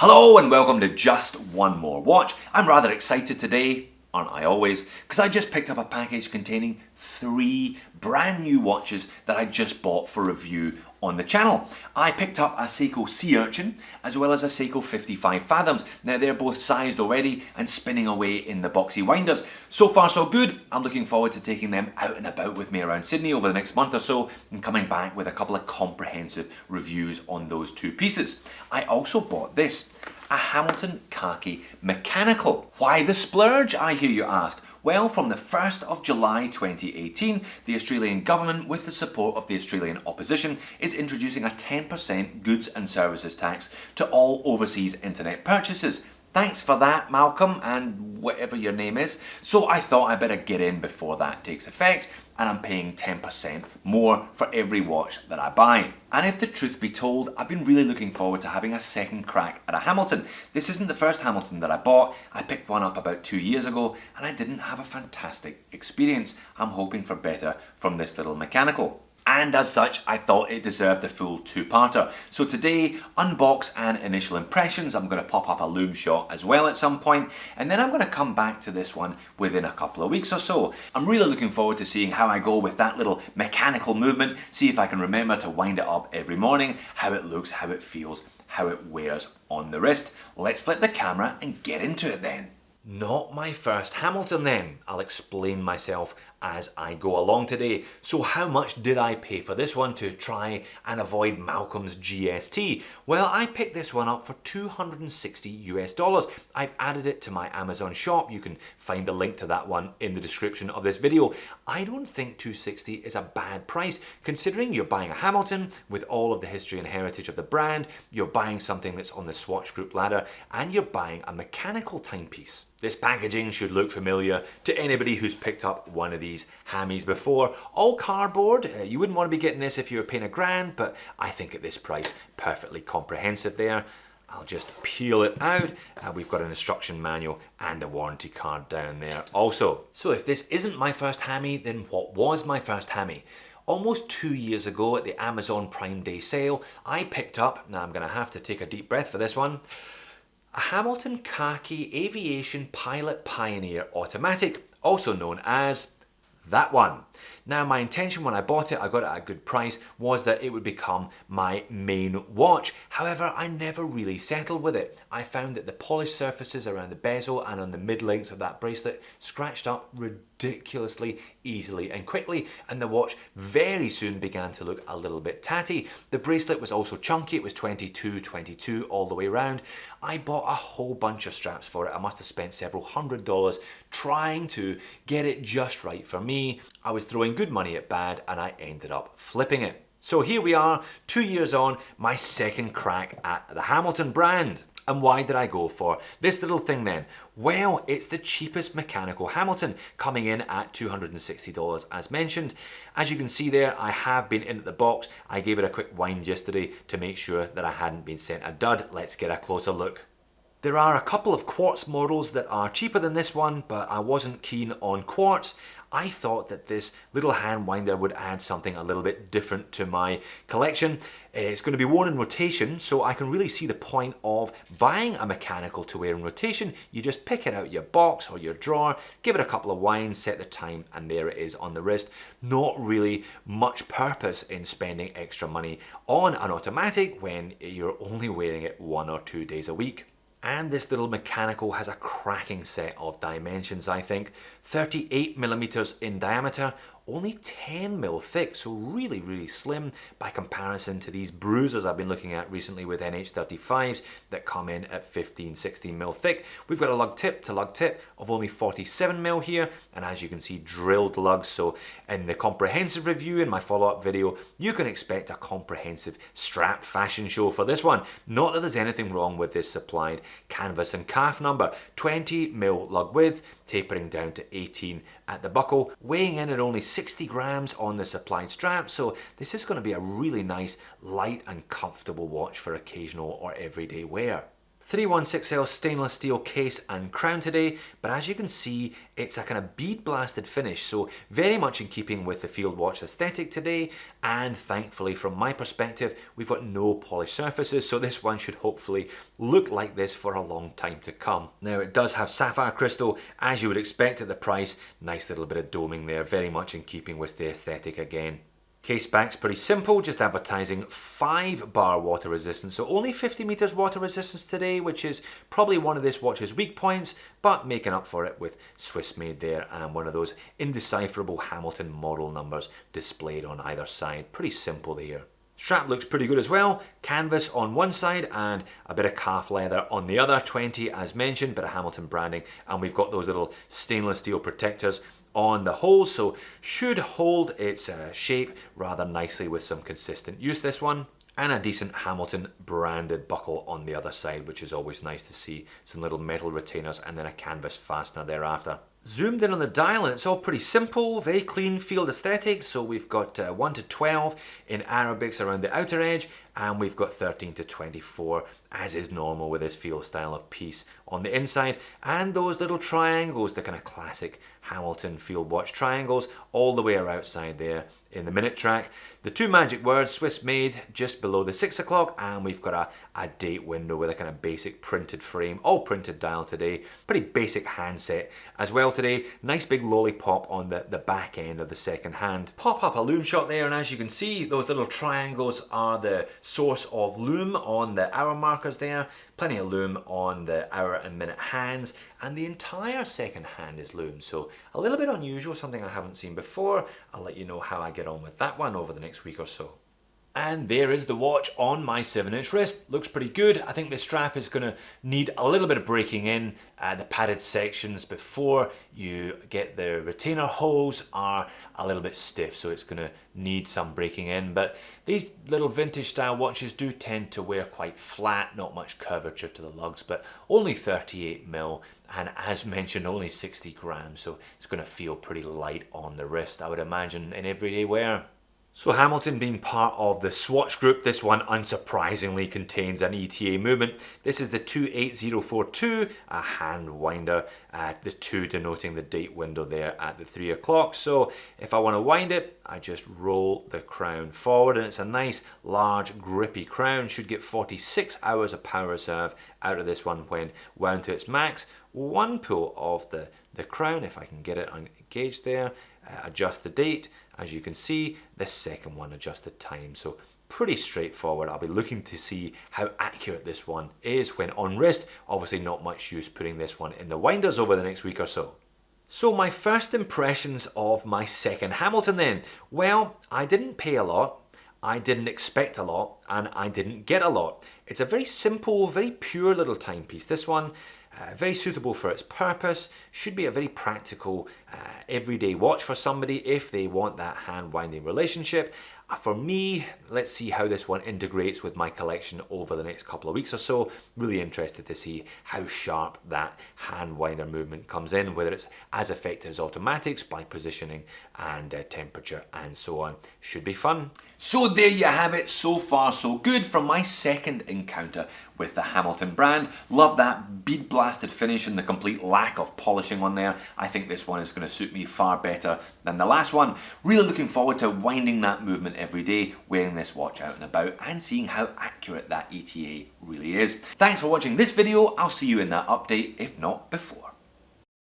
Hello and welcome to Just One More Watch. I'm rather excited today, aren't I always, because I just picked up a package containing 3 brand new watches that I just bought for review on the channel. I picked up a Seiko Sea Urchin as well as a Seiko 55 Fathoms. Now they're both sized already and spinning away in the boxy winders. So far so good. I'm looking forward to taking them out and about with me around Sydney over the next month or so and coming back with a couple of comprehensive reviews on those 2 pieces. I also bought this, a Hamilton Khaki Mechanical. Why the splurge, I hear you ask? Well, from the 1st of July 2018, the Australian government, with the support of the Australian opposition, is introducing a 10% goods and services tax to all overseas internet purchases. Thanks for that, Malcolm, and whatever your name is. So I thought I better get in before that takes effect, and I'm paying 10% more for every watch that I buy. And if the truth be told, I've been really looking forward to having a second crack at a Hamilton. This isn't the first Hamilton that I bought. I picked one up about 2 years ago, and I didn't have a fantastic experience. I'm hoping for better from this little mechanical. And as such, I thought it deserved the full 2-parter. So today, unbox and initial impressions. I'm going to pop up a loom shot as well at some point, and then I'm going to come back to this one within a couple of weeks or so. I'm really looking forward to seeing how I go with that little mechanical movement, see if I can remember to wind it up every morning, how it looks, how it feels, how it wears on the wrist. Let's flip the camera and get into it then. Not my first Hamilton then. I'll explain myself as I go along today. So how much did I pay for this one to try and avoid Malcolm's GST? Well, I picked this one up for $260 US. I've added it to my Amazon shop. You can find a link to that one in the description of this video. I don't think $260 is a bad price, considering you're buying a Hamilton with all of the history and heritage of the brand, you're buying something that's on the Swatch Group ladder, and you're buying a mechanical timepiece. This packaging should look familiar to anybody who's picked up one of these Hammys before. All cardboard. You wouldn't want to be getting this if you were paying $1,000, but I think at this price, perfectly comprehensive there. I'll just peel it out. We've got an instruction manual and a warranty card down there also. So if this isn't my first Hammy, then what was my first Hammy? Almost 2 years ago at the Amazon Prime Day sale, I picked up, now I'm going to have to take a deep breath for this one, a Hamilton Khaki Aviation Pilot Pioneer Automatic, also known as that one. Now my intention when I bought it, I got it at a good price, was that it would become my main watch. However, I never really settled with it. I found that the polished surfaces around the bezel and on the mid-links of that bracelet scratched up ridiculously easily and quickly, and the watch very soon began to look a little bit tatty. The bracelet was also chunky. It was 22 all the way around. I bought a whole bunch of straps for it. I must have spent several $100s trying to get it just right for me. I was throwing good money at bad, and I ended up flipping it. So here we are, 2 years on, my second crack at the Hamilton brand. And why did I go for this little thing then? Well, it's the cheapest mechanical Hamilton, coming in at $260 as mentioned. As you can see there, I have been in the box. I gave it a quick wind yesterday to make sure that I hadn't been sent a dud. Let's get a closer look. There are a couple of quartz models that are cheaper than this one, but I wasn't keen on quartz. I thought that this little hand winder would add something a little bit different to my collection. It's going to be worn in rotation, so I can really see the point of buying a mechanical to wear in rotation. You just pick it out your box or your drawer, give it a couple of winds, set the time, and there it is on the wrist. Not really much purpose in spending extra money on an automatic when you're only wearing it 1 or 2 days a week. And this little mechanical has a cracking set of dimensions, I think. 38mm in diameter, only 10mm thick, so really slim by comparison to these bruisers I've been looking at recently with NH35s that come in at 15-16mm thick. We've got a lug tip to lug tip of only 47mm here, and as you can see, drilled lugs. So in the comprehensive review in my follow-up video, you can expect a comprehensive strap fashion show for this one. Not that there's anything wrong with this supplied canvas and calf number. 20mm lug width, tapering down to 18 at the buckle, weighing in at only 60 grams on the supplied strap, so this is going to be a really nice, light and comfortable watch for occasional or everyday wear. 316L stainless steel case and crown today, but as you can see, it's a kind of bead blasted finish, so very much in keeping with the field watch aesthetic today, and thankfully from my perspective, we've got no polished surfaces, so this one should hopefully look like this for a long time to come. Now it does have sapphire crystal, as you would expect at the price, nice little bit of doming there, very much in keeping with the aesthetic again. Case back's pretty simple, just advertising 5 bar water resistance, so only 50 meters water resistance today, which is probably one of this watch's weak points, but making up for it with Swiss made there and one of those indecipherable Hamilton model numbers displayed on either side. Pretty simple there. Strap looks pretty good as well, canvas on one side and a bit of calf leather on the other, 20 as mentioned, bit of Hamilton branding, and we've got those little stainless steel protectors on the holes, so should hold its shape rather nicely with some consistent use, this one. And a decent Hamilton branded buckle on the other side, which is always nice to see. Some little metal retainers and then a canvas fastener thereafter. Zoomed in on the dial and it's all pretty simple, very clean field aesthetic. So we've got 1 to 12 in Arabics around the outer edge, and we've got 13 to 24 as is normal with this field style of piece on the inside, and those little triangles, the kind of classic Hamilton field watch triangles all the way outside there in the minute track. The 2 magic words, Swiss made, just below the 6 o'clock, and we've got a date window with a kind of basic printed frame, all printed dial today. Pretty basic handset as well today. Nice big lollipop on the back end of the second hand. Pop up a loom shot there, and as you can see, those little triangles are the source of loom on the hour markers there. Plenty of loom on the hour and minute hands, and the entire second hand is loom, so a little bit unusual, something I haven't seen before. I'll let you know how I get on with that one over the next week or so. And there is the watch on my 7-inch wrist. Looks pretty good. I think the strap is going to need a little bit of breaking in. The padded sections before you get the retainer holes are a little bit stiff, so it's going to need some breaking in. But these little vintage style watches do tend to wear quite flat, not much curvature to the lugs, but only 38mm, and as mentioned, only 60 grams, so it's going to feel pretty light on the wrist, I would imagine, in everyday wear. So Hamilton being part of the Swatch group, this one unsurprisingly contains an ETA movement. This is the 28042, a hand winder, the 2 denoting the date window there at the 3 o'clock. So if I want to wind it, I just roll the crown forward, and it's a nice large grippy crown. Should get 46 hours of power reserve out of this one when wound to its max. One pull of the crown, if I can get it engaged there, adjust the date. As you can see, the second one adjusts the time, so pretty straightforward. I'll be looking to see how accurate this one is when on wrist. Obviously not much use putting this one in the winders over the next week or so. So my first impressions of my second Hamilton then. Well, I didn't pay a lot, I didn't expect a lot, and I didn't get a lot. It's a very simple, very pure little timepiece. This one, very suitable for its purpose, should be a very practical everyday watch for somebody if they want that hand winding relationship. For me, let's see how this one integrates with my collection over the next couple of weeks or so. Really interested to see how sharp that hand winder movement comes in, whether it's as effective as automatics by positioning and temperature and so on. Should be fun. So there you have it. So far so good from my second encounter with the Hamilton brand. Love that bead blasted finish and the complete lack of polishing on there. I think this one is going to suit me far better than the last one. Really looking forward to winding that movement every day, wearing this watch out and about and seeing how accurate that ETA really is. Thanks for watching this video. I'll see you in that update, if not before.